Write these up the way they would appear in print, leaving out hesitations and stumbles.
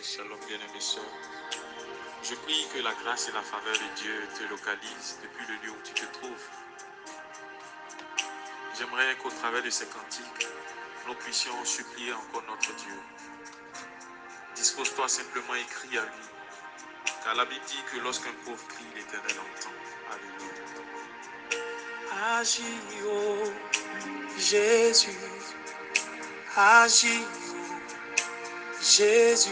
Shalom bien-aimés sœurs. Je prie que la grâce et la faveur de Dieu te localisent depuis le lieu où tu te trouves. J'aimerais qu'au travers de ces cantiques, nous puissions supplier encore notre Dieu. Dispose-toi simplement et crie à lui. Car la Bible dit que lorsqu'un pauvre crie, l'Éternel entend. Alléluia. Agis, oh Jésus, agis, oh Jésus,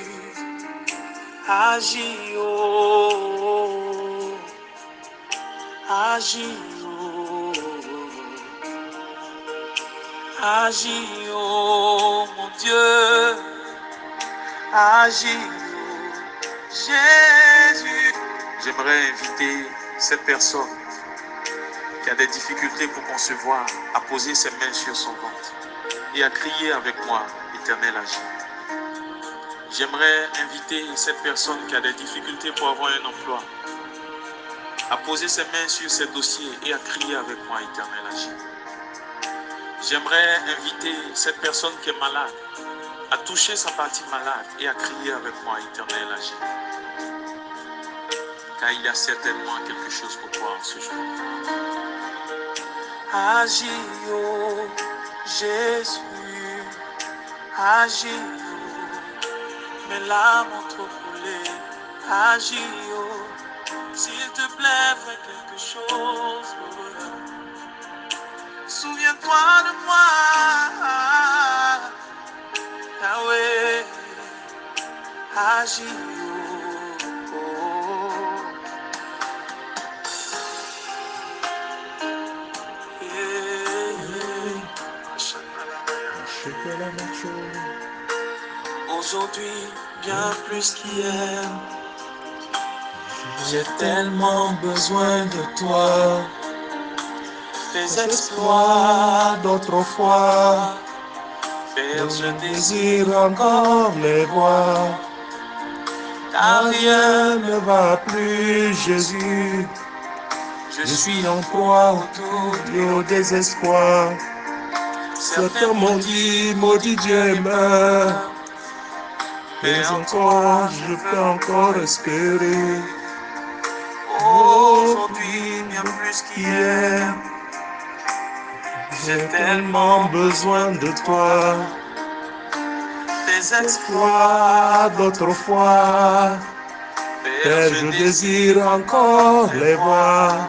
agis, oh, agis, oh, agis, oh mon Dieu, agis, oh Jésus. J'aimerais inviter cette personne qui a des difficultés pour concevoir à poser ses mains sur son ventre et à crier avec moi, Éternel agis. J'aimerais inviter cette personne qui a des difficultés pour avoir un emploi à poser ses mains sur ses dossiers et à crier avec moi, Éternel agis. J'aimerais inviter cette personne qui est malade à toucher sa partie malade et à crier avec moi, Éternel agis. Car il y a certainement quelque chose pour toi en ce jour. Agis, oh Jésus, agis, oh, mes larmes ont trop coulé. Agis, oh, s'il te plaît, fais quelque chose. Souviens-toi de moi, Yahweh, agis, oh, oh. Aujourd'hui, bien plus qu'hier, j'ai tellement besoin de toi. Tes exploits d'autrefois, Père, je désire encore les voir. Car rien ne va plus, Jésus. Je suis en proie au doute et au désespoir. Certains m'ont dit, maudit Dieu meurt. Mais en toi, je peux encore espérer. Aujourd'hui, bien plus qu'hier, j'ai tellement besoin de toi. Tes exploits d'autrefois, Père, je désire encore les voir.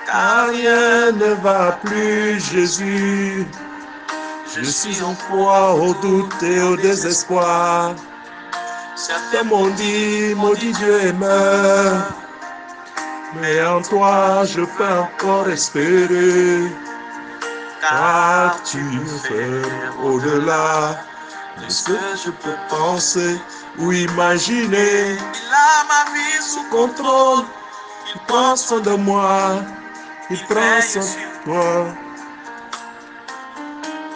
Car rien ne va plus, Jésus. Je suis en proie au doute et au désespoir. Certains m'ont dit, maudit Dieu et meurt. Mais en toi, je peux encore espérer. Car tu me fais au-delà de ce que je peux penser ou imaginer. Il a ma vie sous contrôle. Il prend soin de moi. Il prend soin de toi.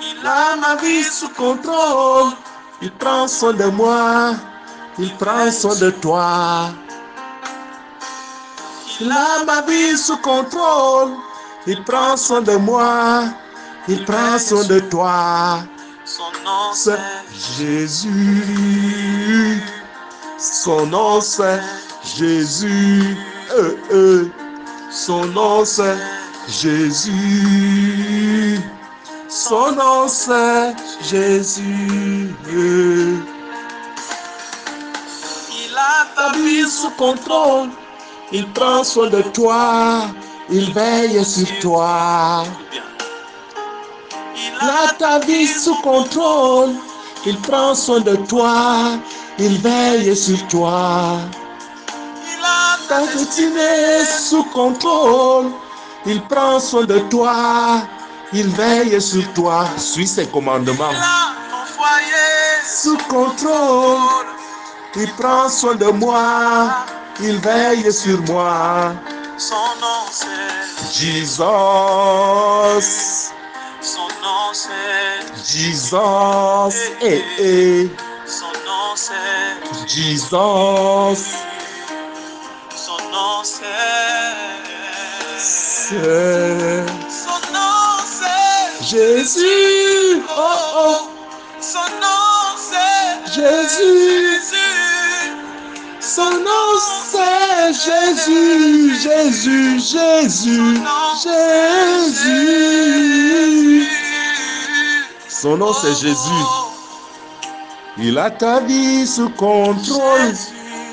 Il a ma vie sous contrôle. Il prend soin de moi. Il prend soin de toi. Il a ma vie sous contrôle. Il prend soin de moi. Il prend soin de toi. Son nom c'est Jésus. Son nom c'est Jésus. Son nom c'est Jésus. Son nom c'est Jésus. Il a ta vie sous contrôle. Il prend soin de toi. Il veille sur toi. Il a ta vie sous contrôle. Il prend soin de toi. Il veille sur toi. Il a ta destinée sous contrôle. Il prend soin de toi. Il veille sur toi. Suis ses commandements. Il a ton foyer sous contrôle. Il prend soin de moi. Il veille sur moi. Son nom c'est Jesus. Son nom c'est Jesus. Son nom c'est Jesus. Son nom c'est son nom c'est Jésus. Oh oh. Son nom c'est Jésus. Son nom c'est Jésus, Jésus, Jésus, Jésus. Son nom c'est Jésus. Il a ta vie sous contrôle.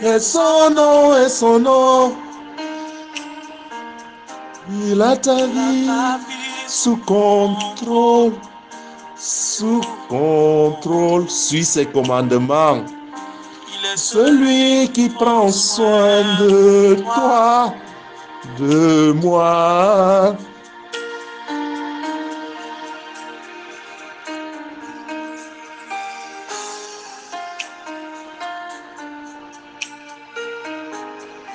Et son nom, et son nom. Il a ta vie sous contrôle. Sous contrôle. Suis ses commandements. Celui qui prend soin de toi, de moi.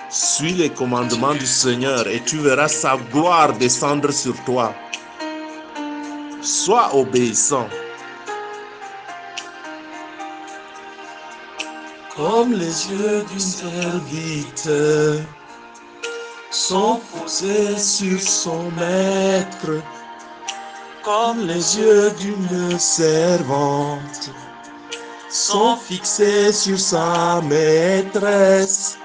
Suis les commandements du Seigneur et tu verras sa gloire descendre sur toi. Sois obéissant. Comme les yeux du serviteur sont posés sur son maître, comme les yeux d'une servante sont fixés sur sa maîtresse,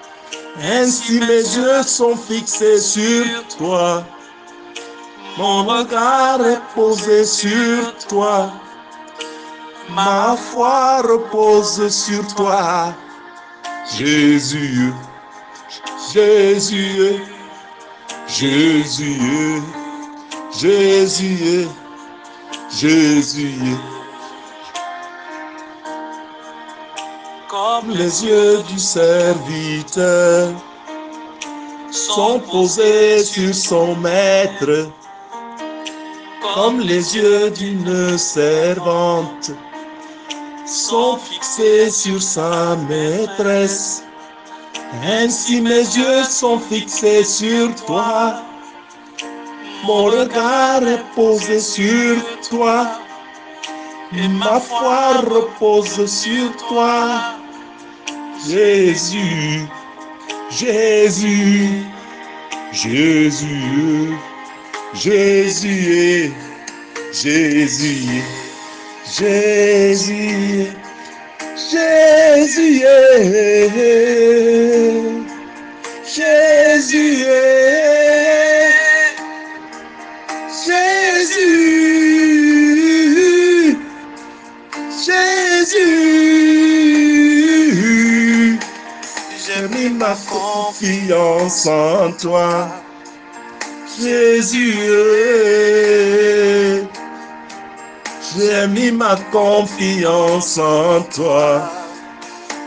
ainsi mes yeux sont fixés sur toi. Mon regard est posé sur toi. Ma foi repose sur toi. Jésus, Jésus, Jésus, Jésus, Jésus. Comme les yeux du serviteur sont posés sur son maître, comme les yeux d'une servante sont fixés sur sa maîtresse, ainsi mes yeux sont fixés sur toi. Mon regard est posé sur toi, et ma foi repose sur toi. Jésus, Jésus, Jésus, Jésus, Jésus, Jésus, Jésus, Jésus, Jésus, Jésus. J'ai mis ma confiance en toi. Jésus, j'ai mis ma confiance en toi.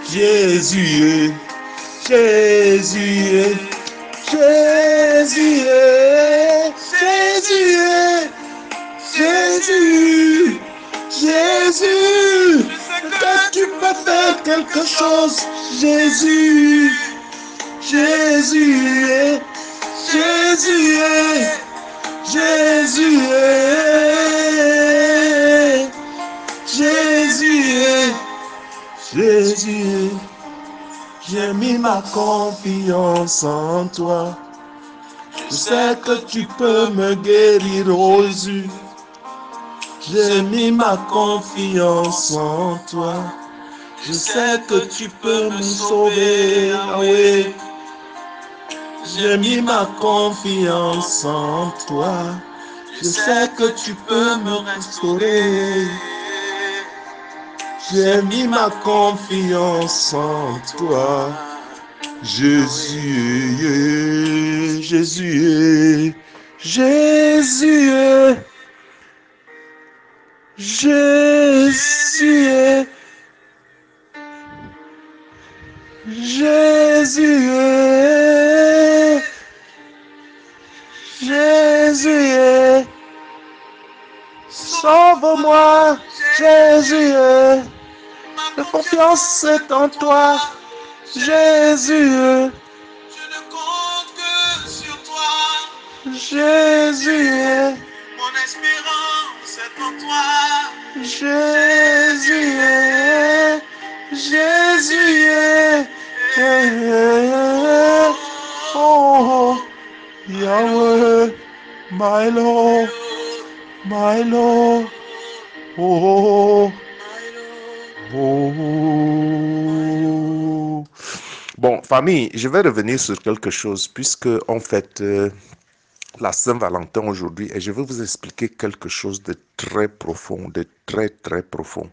Jésus, Jésus, Jésus, Jésus, Jésus, Jésus, que tu peux faire quelque chose. Jésus, Jésus, Jésus, Jésus, Jésus, Jésus, j'ai mis ma confiance en toi. Je sais que tu peux me guérir, oh Jésus. J'ai mis ma confiance en toi. Je sais que tu peux me sauver, ah oui. J'ai mis ma confiance en toi. Je sais que tu peux me restaurer. J'ai mis ma confiance en toi. Jésus, Jésus, Jésus, Jésus, Jésus, Jésus, sauve-moi, Jésus, la confiance est en toi, Jésus, Je ne compte que sur toi. Jésus, Mon espérance est en toi. Jésus, Jésus, oh, Yahweh, my Lord, my Lord, oh, Bon, famille, je vais revenir sur quelque chose puisque on fête la Saint-Valentin aujourd'hui et je vais vous expliquer quelque chose de très profond, de très très profond.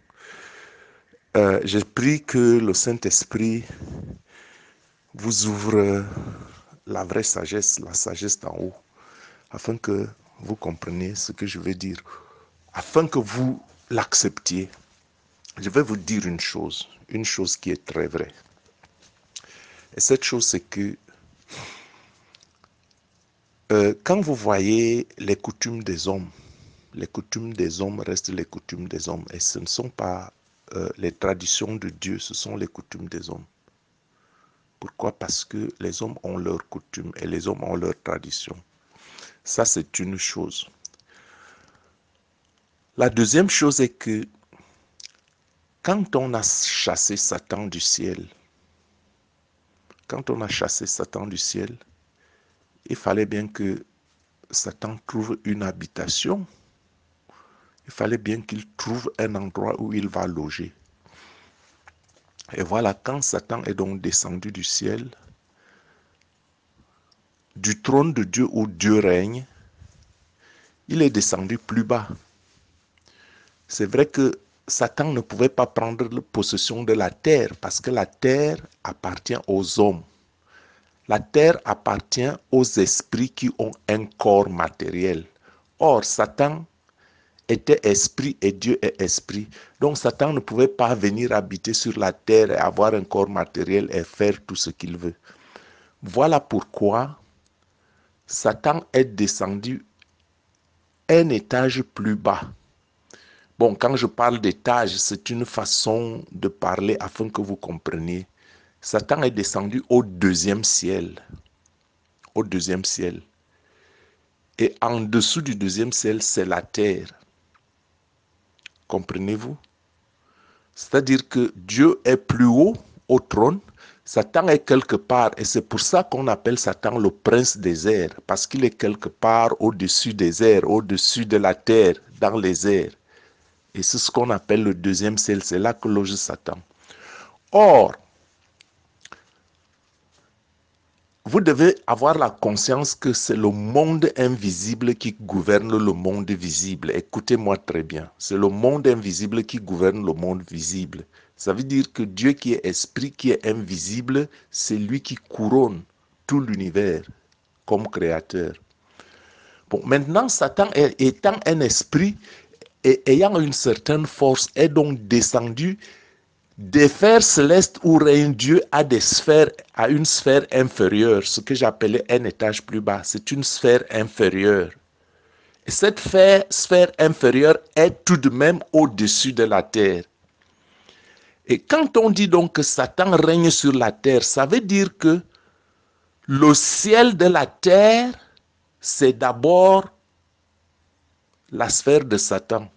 Je prie que le Saint-Esprit vous ouvre la vraie sagesse, la sagesse d'en haut, afin que vous compreniez ce que je veux dire, afin que vous l'acceptiez. Je vais vous dire une chose qui est très vraie. Et cette chose, c'est que quand vous voyez les coutumes des hommes restent les coutumes des hommes. Et ce ne sont pas les traditions de Dieu, ce sont les coutumes des hommes. Pourquoi? Parce que les hommes ont leurs coutumes et les hommes ont leurs traditions. Ça, c'est une chose. La deuxième chose est que quand on a chassé Satan du ciel, il fallait bien que Satan trouve une habitation. Il fallait bien qu'il trouve un endroit où il va loger. Et voilà, quand Satan est donc descendu du ciel, du trône de Dieu où Dieu règne, il est descendu plus bas. C'est vrai que Satan ne pouvait pas prendre possession de la terre parce que la terre appartient aux hommes. La terre appartient aux esprits qui ont un corps matériel. Or, Satan était esprit et Dieu est esprit. Donc Satan ne pouvait pas venir habiter sur la terre et avoir un corps matériel et faire tout ce qu'il veut. Voilà pourquoi Satan est descendu un étage plus bas. Bon, quand je parle d'étage, c'est une façon de parler afin que vous compreniez. Satan est descendu au deuxième ciel. Au deuxième ciel. Et en dessous du deuxième ciel, c'est la terre. Comprenez-vous? C'est-à-dire que Dieu est plus haut au trône, Satan est quelque part, et c'est pour ça qu'on appelle Satan le prince des airs, parce qu'il est quelque part au-dessus des airs, au-dessus de la terre, dans les airs. Et c'est ce qu'on appelle le deuxième ciel, c'est là que loge Satan. Or, vous devez avoir la conscience que c'est le monde invisible qui gouverne le monde visible. Écoutez-moi très bien. C'est le monde invisible qui gouverne le monde visible. Ça veut dire que Dieu qui est esprit, qui est invisible, c'est lui qui couronne tout l'univers comme créateur. Bon, maintenant, Satan étant un esprit et ayant une certaine force, est donc descendu des sphères célestes où règne Dieu à une sphère inférieure, ce que j'appelais un étage plus bas. C'est une sphère inférieure. Et cette sphère inférieure est tout de même au-dessus de la terre. Et quand on dit donc que Satan règne sur la terre, ça veut dire que le ciel de la terre, c'est d'abord la sphère de Satan.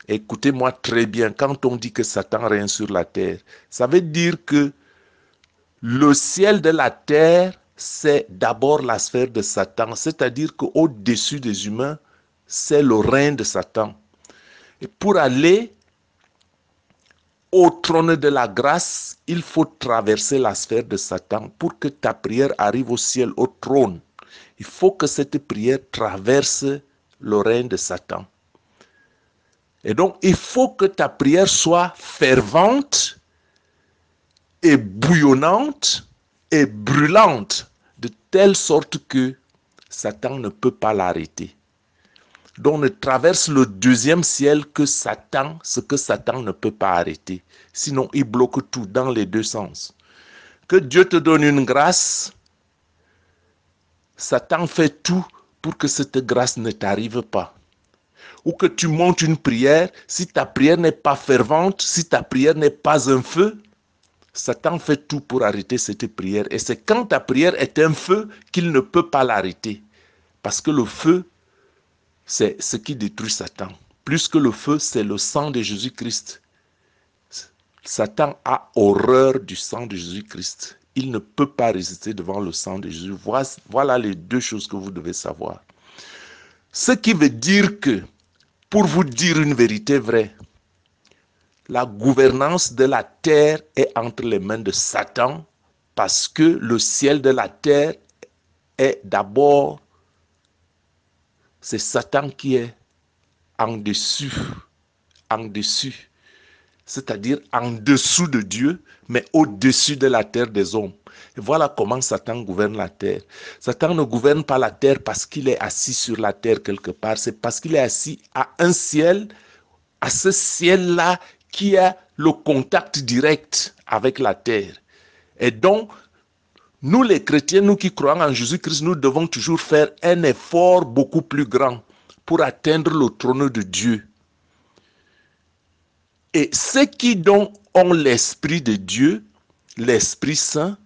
Écoutez-moi très bien, quand on dit que Satan règne sur la terre, ça veut dire que le ciel de la terre, c'est d'abord la sphère de Satan, c'est-à-dire qu'au-dessus des humains, c'est le règne de Satan. Et pour aller au trône de la grâce, il faut traverser la sphère de Satan. Pour que ta prière arrive au ciel, au trône, il faut que cette prière traverse le règne de Satan. Et donc, il faut que ta prière soit fervente et bouillonnante et brûlante, de telle sorte que Satan ne peut pas l'arrêter. Donc, ne traverse le deuxième ciel que Satan, ce que Satan ne peut pas arrêter. Sinon, il bloque tout dans les deux sens. Que Dieu te donne une grâce, Satan fait tout pour que cette grâce ne t'arrive pas. Ou que tu montes une prière, si ta prière n'est pas fervente, si ta prière n'est pas un feu, Satan fait tout pour arrêter cette prière. Et c'est quand ta prière est un feu qu'il ne peut pas l'arrêter. Parce que le feu, c'est ce qui détruit Satan. Plus que le feu, c'est le sang de Jésus-Christ. Satan a horreur du sang de Jésus-Christ. Il ne peut pas résister devant le sang de Jésus. Voilà les deux choses que vous devez savoir. Ce qui veut dire que, pour vous dire une vérité vraie, la gouvernance de la terre est entre les mains de Satan parce que le ciel de la terre est d'abord, c'est Satan qui est en dessus, c'est-à-dire en dessous de Dieu, mais au-dessus de la terre des hommes. Et voilà comment Satan gouverne la terre. Satan ne gouverne pas la terre parce qu'il est assis sur la terre quelque part, c'est parce qu'il est assis à un ciel, à ce ciel-là qui a le contact direct avec la terre. Et donc, nous les chrétiens, nous qui croyons en Jésus-Christ, nous devons toujours faire un effort beaucoup plus grand pour atteindre le trône de Dieu. Et ceux qui donc ont l'Esprit de Dieu, l'Esprit Saint,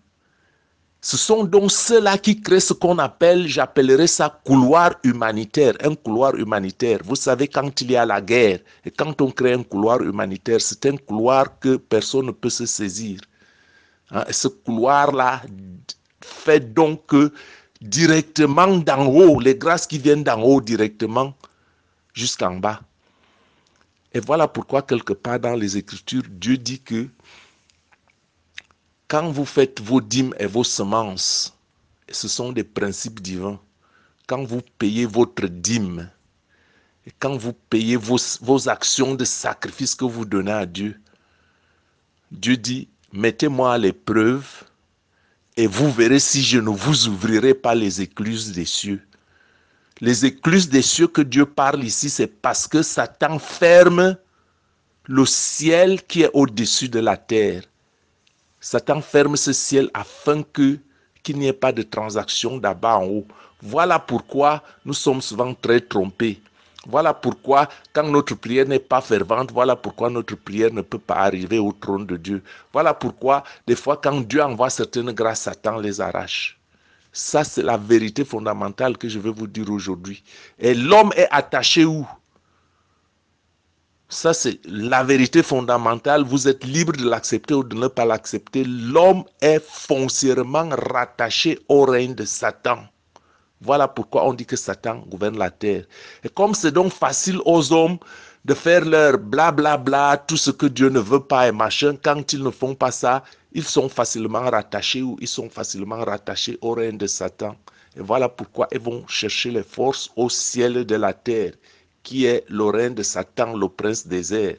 ce sont donc ceux-là qui créent ce qu'on appelle, j'appellerais ça couloir humanitaire, un couloir humanitaire. Vous savez, quand il y a la guerre, et quand on crée un couloir humanitaire, c'est un couloir que personne ne peut se saisir. Et ce couloir-là fait donc que directement d'en haut, les grâces qui viennent d'en haut directement jusqu'en bas. Et voilà pourquoi quelque part dans les Écritures, Dieu dit que quand vous faites vos dîmes et vos semences, ce sont des principes divins. Quand vous payez votre dîme, et quand vous payez vos actions de sacrifice que vous donnez à Dieu, Dieu dit, mettez-moi à l'épreuve et vous verrez si je ne vous ouvrirai pas les écluses des cieux. Les écluses des cieux que Dieu parle ici, c'est parce que Satan ferme le ciel qui est au-dessus de la terre. Satan ferme ce ciel afin qu'il n'y ait pas de transaction d'abord en haut. Voilà pourquoi nous sommes souvent très trompés. Voilà pourquoi quand notre prière n'est pas fervente, voilà pourquoi notre prière ne peut pas arriver au trône de Dieu. Voilà pourquoi des fois quand Dieu envoie certaines grâces, Satan les arrache. Ça, c'est la vérité fondamentale que je vais vous dire aujourd'hui. Et l'homme est attaché où? Ça, c'est la vérité fondamentale. Vous êtes libre de l'accepter ou de ne pas l'accepter. L'homme est foncièrement rattaché au règne de Satan. Voilà pourquoi on dit que Satan gouverne la terre. Et comme c'est donc facile aux hommes de faire leur blablabla, tout ce que Dieu ne veut pas et machin, quand ils ne font pas ça, ils sont facilement rattachés ou ils sont facilement rattachés au règne de Satan. Et voilà pourquoi ils vont chercher les forces au ciel de la terre, qui est le règne de Satan, le prince des airs.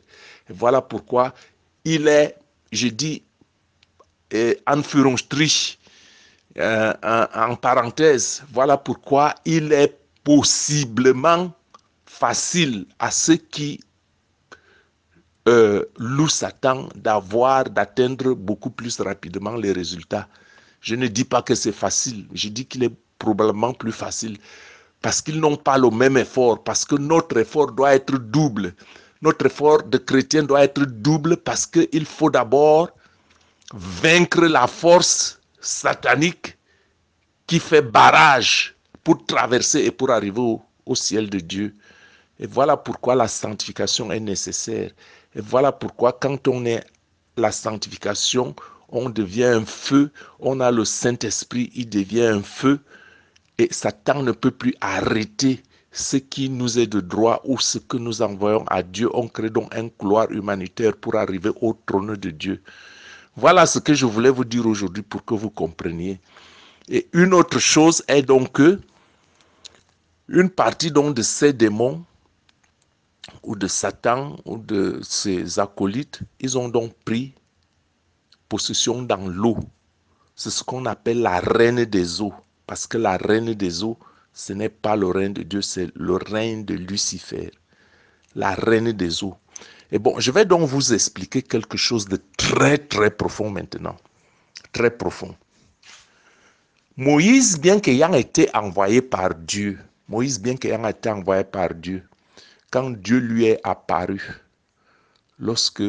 Et voilà pourquoi il est, je dis, Anführungsstrich, en parenthèse, voilà pourquoi il est possiblement facile à ceux qui louent Satan d'atteindre beaucoup plus rapidement les résultats. Je ne dis pas que c'est facile, je dis qu'il est probablement plus facile parce qu'ils n'ont pas le même effort, parce que notre effort doit être double. Notre effort de chrétien doit être double parce qu'il faut d'abord vaincre la force satanique qui fait barrage pour traverser et pour arriver au ciel de Dieu. Et voilà pourquoi la sanctification est nécessaire. Et voilà pourquoi quand on est la sanctification, on devient un feu, on a le Saint-Esprit, il devient un feu, et Satan ne peut plus arrêter ce qui nous est de droit ou ce que nous envoyons à Dieu. On crée donc un couloir humanitaire pour arriver au trône de Dieu. Voilà ce que je voulais vous dire aujourd'hui pour que vous compreniez. Et une autre chose est donc que une partie donc de ces démons ou de Satan ou de ses acolytes, ils ont donc pris possession dans l'eau. C'est ce qu'on appelle la reine des eaux. Parce que la reine des eaux, ce n'est pas le règne de Dieu, c'est le règne de Lucifer. La reine des eaux. Et bon, je vais donc vous expliquer quelque chose de très très profond maintenant. Très profond. Moïse, bien qu'ayant été envoyé par Dieu, quand Dieu lui est apparu, lorsque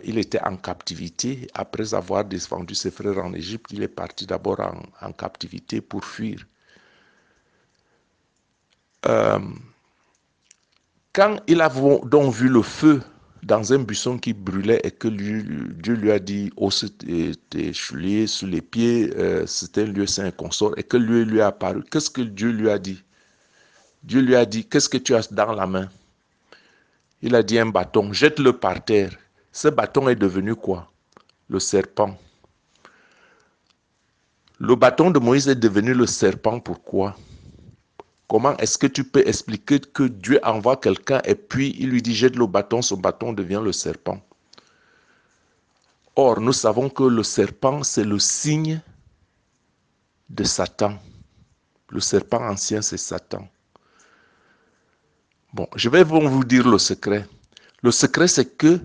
il était en captivité, après avoir défendu ses frères en Égypte, il est parti d'abord en captivité pour fuir. Quand il a donc vu le feu dans un buisson qui brûlait et que Dieu lui a dit, hausse tes souliers sous les pieds, c'était un lieu saint et consort, et que lui a apparu, qu'est-ce que Dieu lui a dit? Dieu lui a dit, qu'est-ce que tu as dans la main? Il a dit un bâton, jette-le par terre. Ce bâton est devenu quoi? Le serpent. Le bâton de Moïse est devenu le serpent, pourquoi? Comment est-ce que tu peux expliquer que Dieu envoie quelqu'un et puis il lui dit jette le bâton, son bâton devient le serpent? Or, nous savons que le serpent, c'est le signe de Satan. Le serpent ancien, c'est Satan. Bon, je vais vous dire le secret. Le secret, c'est que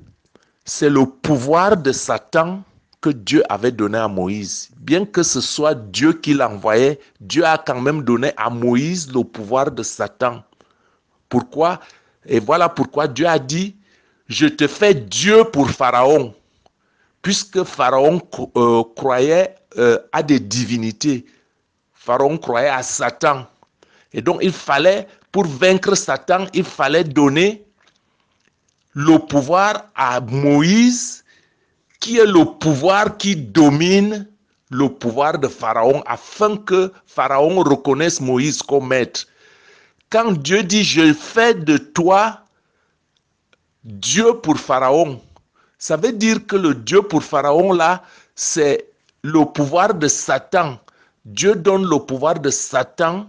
c'est le pouvoir de Satan que Dieu avait donné à Moïse. Bien que ce soit Dieu qui l'envoyait, Dieu a quand même donné à Moïse le pouvoir de Satan. Pourquoi? Et voilà pourquoi Dieu a dit, je te fais Dieu pour Pharaon. Puisque Pharaon croyait à des divinités. Pharaon croyait à Satan. Et donc il fallait, pour vaincre Satan, il fallait donner le pouvoir à Moïse, qui est le pouvoir qui domine le pouvoir de Pharaon, afin que Pharaon reconnaisse Moïse comme maître. Quand Dieu dit, je fais de toi Dieu pour Pharaon, ça veut dire que le Dieu pour Pharaon là, c'est le pouvoir de Satan. Dieu donne le pouvoir de Satan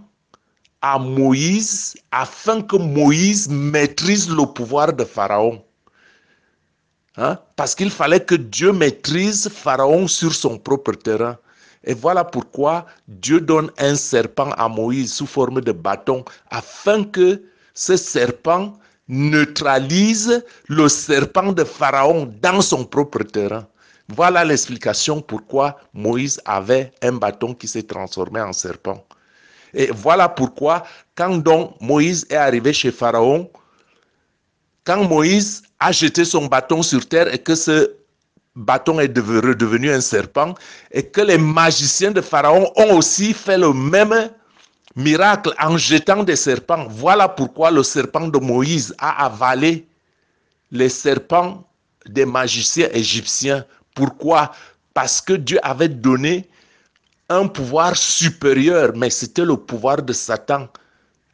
à Moïse afin que Moïse maîtrise le pouvoir de Pharaon. Hein? Parce qu'il fallait que Dieu maîtrise Pharaon sur son propre terrain. Et voilà pourquoi Dieu donne un serpent à Moïse sous forme de bâton afin que ce serpent neutralise le serpent de Pharaon dans son propre terrain. Voilà l'explication pourquoi Moïse avait un bâton qui s'est transformé en serpent. Et voilà pourquoi quand donc Moïse est arrivé chez Pharaon, quand Moïse a jeté son bâton sur terre et que ce bâton est redevenu un serpent et que les magiciens de Pharaon ont aussi fait le même miracle en jetant des serpents. Voilà pourquoi le serpent de Moïse a avalé les serpents des magiciens égyptiens. Pourquoi? Parce que Dieu avait donné un pouvoir supérieur, mais c'était le pouvoir de Satan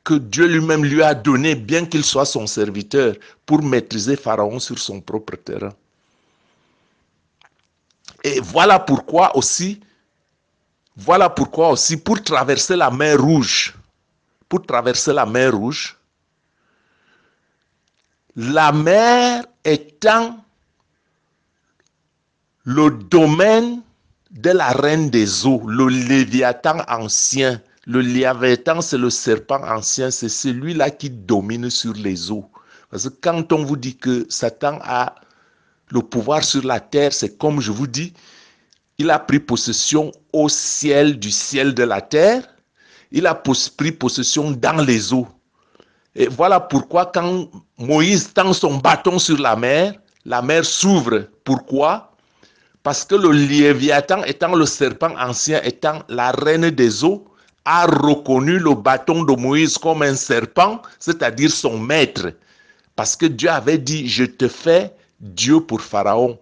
que Dieu lui-même lui a donné, bien qu'il soit son serviteur, pour maîtriser Pharaon sur son propre terrain. Et voilà pourquoi aussi, pour traverser la mer Rouge, la mer étant le domaine de la reine des eaux, le Léviathan ancien. Le Léviathan, c'est le serpent ancien, c'est celui-là qui domine sur les eaux. Parce que quand on vous dit que Satan a le pouvoir sur la terre, c'est comme je vous dis, il a pris possession au ciel du ciel de la terre, il a pris possession dans les eaux. Et voilà pourquoi quand Moïse tend son bâton sur la mer s'ouvre. Pourquoi? Parce que le Léviathan, étant le serpent ancien, étant la reine des eaux, a reconnu le bâton de Moïse comme un serpent, c'est-à-dire son maître. Parce que Dieu avait dit, je te fais Dieu pour Pharaon.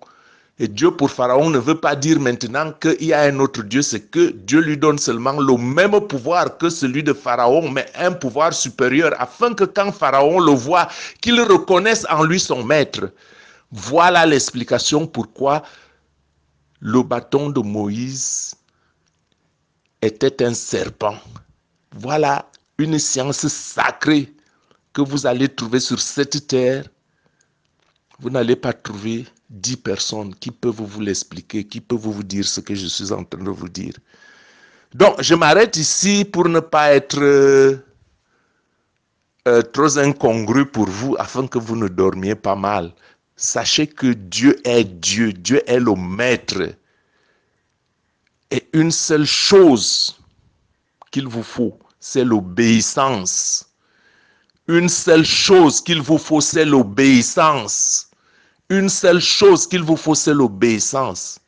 Et Dieu pour Pharaon ne veut pas dire maintenant qu'il y a un autre Dieu, c'est que Dieu lui donne seulement le même pouvoir que celui de Pharaon, mais un pouvoir supérieur, afin que quand Pharaon le voit, qu'il reconnaisse en lui son maître. Voilà l'explication pourquoi le bâton de Moïse était un serpent. Voilà une science sacrée que vous allez trouver sur cette terre. Vous n'allez pas trouver 10 personnes qui peuvent vous l'expliquer, qui peuvent vous dire ce que je suis en train de vous dire. Donc, je m'arrête ici pour ne pas être trop incongru pour vous, afin que vous ne dormiez pas mal. Sachez que Dieu est Dieu, Dieu est le maître. Et une seule chose qu'il vous faut, c'est l'obéissance. Une seule chose qu'il vous faut, c'est l'obéissance. Une seule chose qu'il vous faut, c'est l'obéissance.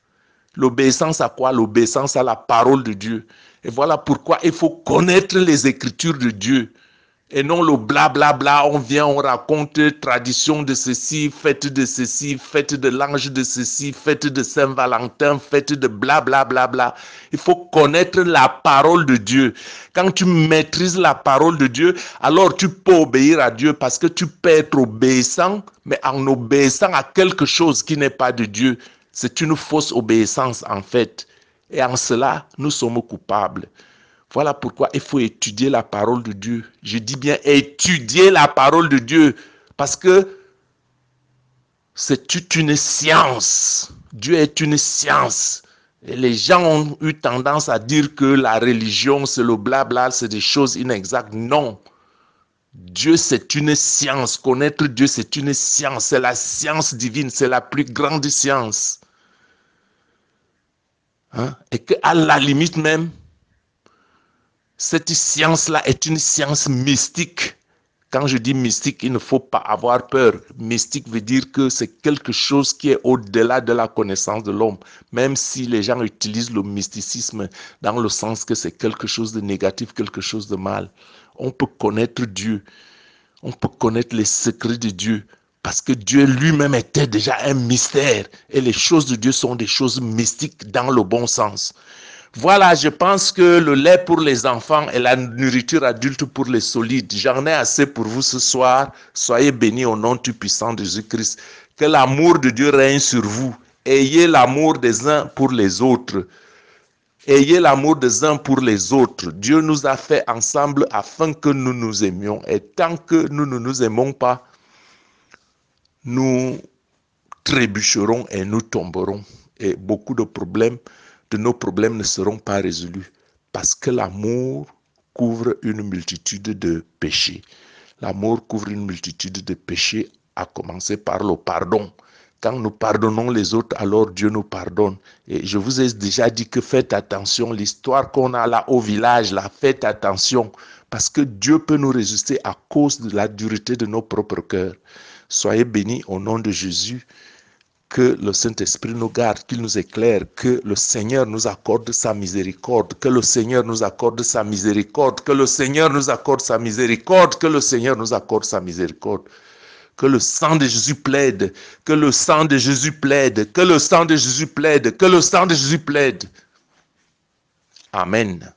L'obéissance à quoi? L'obéissance à la parole de Dieu. Et voilà pourquoi il faut connaître les Écritures de Dieu. Et non le blablabla, on vient, on raconte tradition de ceci, fête de l'ange de ceci, fête de Saint-Valentin, fête de blablabla. Il faut connaître la parole de Dieu. Quand tu maîtrises la parole de Dieu, alors tu peux obéir à Dieu parce que tu peux être obéissant, mais en obéissant à quelque chose qui n'est pas de Dieu. C'est une fausse obéissance en fait. Et en cela, nous sommes coupables. Voilà pourquoi il faut étudier la parole de Dieu. Je dis bien étudier la parole de Dieu. Parce que c'est une science. Dieu est une science. Et les gens ont eu tendance à dire que la religion, c'est le blabla, c'est des choses inexactes. Non. Dieu, c'est une science. Connaître Dieu, c'est une science. C'est la science divine. C'est la plus grande science. Hein? Et qu'à la limite même, cette science-là est une science mystique. Quand je dis mystique, il ne faut pas avoir peur. Mystique veut dire que c'est quelque chose qui est au-delà de la connaissance de l'homme. Même si les gens utilisent le mysticisme dans le sens que c'est quelque chose de négatif, quelque chose de mal. On peut connaître Dieu. On peut connaître les secrets de Dieu. Parce que Dieu lui-même était déjà un mystère. Et les choses de Dieu sont des choses mystiques dans le bon sens. Voilà, je pense que le lait pour les enfants et la nourriture adulte pour les solides. J'en ai assez pour vous ce soir. Soyez bénis au nom du puissant de Jésus-Christ. Que l'amour de Dieu règne sur vous. Ayez l'amour des uns pour les autres. Ayez l'amour des uns pour les autres. Dieu nous a fait ensemble afin que nous nous aimions. Et tant que nous ne nous aimons pas, nous trébucherons et nous tomberons. Et beaucoup de nos problèmes ne seront pas résolus parce que l'amour couvre une multitude de péchés. L'amour couvre une multitude de péchés, à commencer par le pardon. Quand nous pardonnons les autres, alors Dieu nous pardonne. Et je vous ai déjà dit que faites attention, l'histoire qu'on a là au village, là, faites attention, parce que Dieu peut nous résister à cause de la dureté de nos propres cœurs. Soyez bénis au nom de Jésus. Que le Saint-Esprit nous garde, qu'il nous éclaire, que le Seigneur nous accorde sa miséricorde, que le Seigneur nous accorde sa miséricorde, que le Seigneur nous accorde sa miséricorde, que le Seigneur nous accorde sa miséricorde. Que le sang de Jésus plaide, que le sang de Jésus plaide, que le sang de Jésus plaide, que le sang de Jésus plaide. Amen.